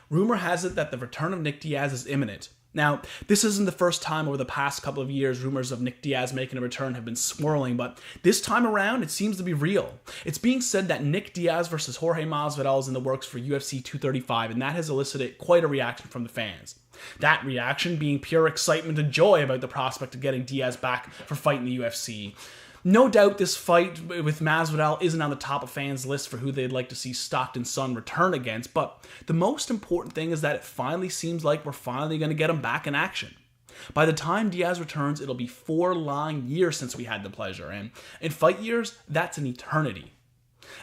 Rumor has it that the return of Nick Diaz is imminent. Now, this isn't the first time over the past couple of years rumors of Nick Diaz making a return have been swirling, but this time around it seems to be real. It's being said that Nick Diaz versus Jorge Masvidal is in the works for UFC 235, and that has elicited quite a reaction from the fans. That reaction being pure excitement and joy about the prospect of getting Diaz back for fighting the UFC. No doubt this fight with Masvidal isn't on the top of fans' list for who they'd like to see Stockton's son return against, but the most important thing is that it finally seems like we're finally going to get him back in action. By the time Diaz returns, it'll be 4 long years since we had the pleasure, and in fight years, that's an eternity.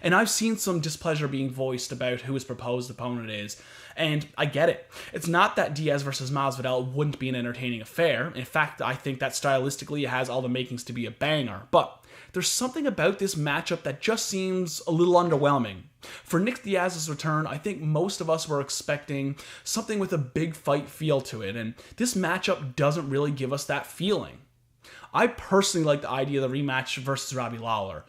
And I've seen some displeasure being voiced about who his proposed opponent is, and I get it. It's not that Diaz versus Masvidal wouldn't be an entertaining affair. In fact, I think that stylistically it has all the makings to be a banger, but there's something about this matchup that just seems a little underwhelming. For Nick Diaz's return, I think most of us were expecting something with a big fight feel to it, and this matchup doesn't really give us that feeling. I personally like the idea of the rematch versus Robbie Lawler.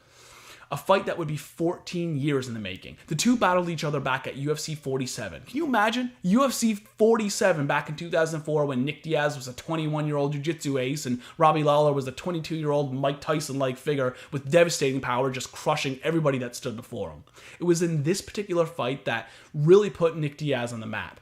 A fight that would be 14 years in the making. The two battled each other back at UFC 47. Can you imagine? UFC 47 back in 2004 when Nick Diaz was a 21-year-old jiu-jitsu ace and Robbie Lawler was a 22-year-old Mike Tyson-like figure with devastating power just crushing everybody that stood before him. It was in this particular fight that really put Nick Diaz on the map.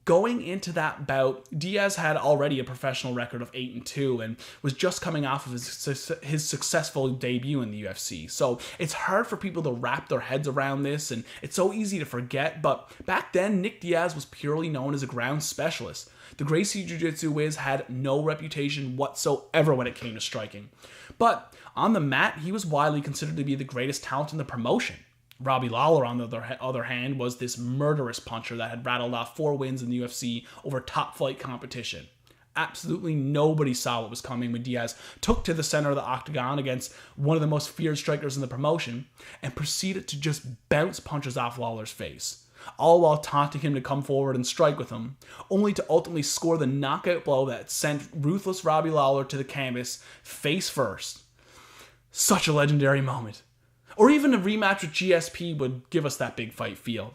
Going into that bout, Diaz had already a professional record of 8-2 and was just coming off of his successful debut in the UFC. So it's hard for people to wrap their heads around this, and it's so easy to forget, but back then, Nick Diaz was purely known as a ground specialist. The Gracie Jiu-Jitsu Wiz had no reputation whatsoever when it came to striking. But on the mat, he was widely considered to be the greatest talent in the promotion. Robbie Lawler, on the other hand, was this murderous puncher that had rattled off 4 wins in the UFC over top flight competition. Absolutely nobody saw what was coming when Diaz took to the center of the octagon against one of the most feared strikers in the promotion and proceeded to just bounce punches off Lawler's face, all while taunting him to come forward and strike with him, only to ultimately score the knockout blow that sent ruthless Robbie Lawler to the canvas face first. Such a legendary moment. Or even a rematch with GSP would give us that big fight feel.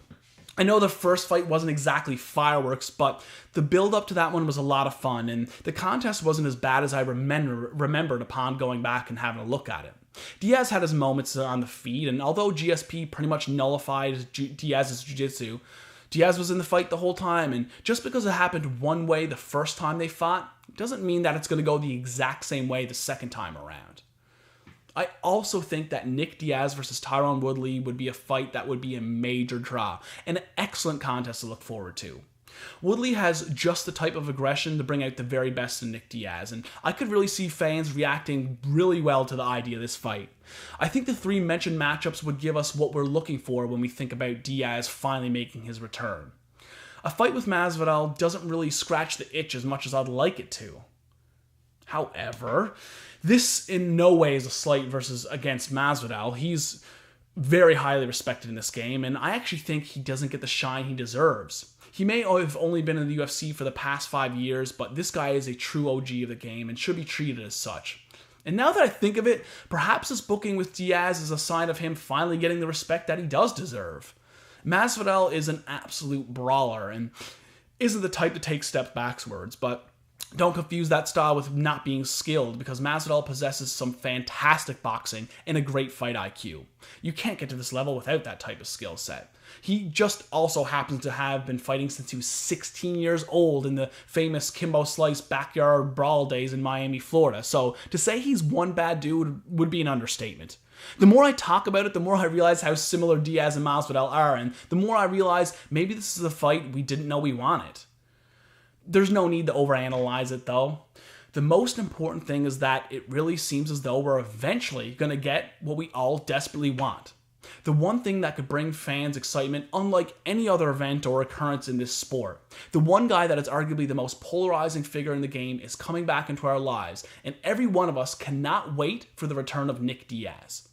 I know the first fight wasn't exactly fireworks, but the build-up to that one was a lot of fun, and the contest wasn't as bad as I remembered upon going back and having a look at it. Diaz had his moments on the feet, and although GSP pretty much nullified Diaz's jiu-jitsu, Diaz was in the fight the whole time, and just because it happened one way the first time they fought, doesn't mean that it's going to go the exact same way the second time around. I also think that Nick Diaz versus Tyron Woodley would be a fight that would be a major draw, and an excellent contest to look forward to. Woodley has just the type of aggression to bring out the very best in Nick Diaz, and I could really see fans reacting really well to the idea of this fight. I think the 3 mentioned matchups would give us what we're looking for when we think about Diaz finally making his return. A fight with Masvidal doesn't really scratch the itch as much as I'd like it to. However, this in no way is a slight against Masvidal. He's very highly respected in this game, and I actually think he doesn't get the shine he deserves. He may have only been in the UFC for the past 5 years, but this guy is a true OG of the game and should be treated as such. And now that I think of it, perhaps this booking with Diaz is a sign of him finally getting the respect that he does deserve. Masvidal is an absolute brawler and isn't the type to take steps backwards, but don't confuse that style with not being skilled, because Masvidal possesses some fantastic boxing and a great fight IQ. You can't get to this level without that type of skill set. He just also happens to have been fighting since he was 16 years old in the famous Kimbo Slice backyard brawl days in Miami, Florida. So to say he's one bad dude would be an understatement. The more I talk about it, the more I realize how similar Diaz and Masvidal are, and the more I realize maybe this is a fight we didn't know we wanted. There's no need to overanalyze it, though. The most important thing is that it really seems as though we're eventually going to get what we all desperately want. The one thing that could bring fans excitement unlike any other event or occurrence in this sport. The one guy that is arguably the most polarizing figure in the game is coming back into our lives, and every one of us cannot wait for the return of Nick Diaz.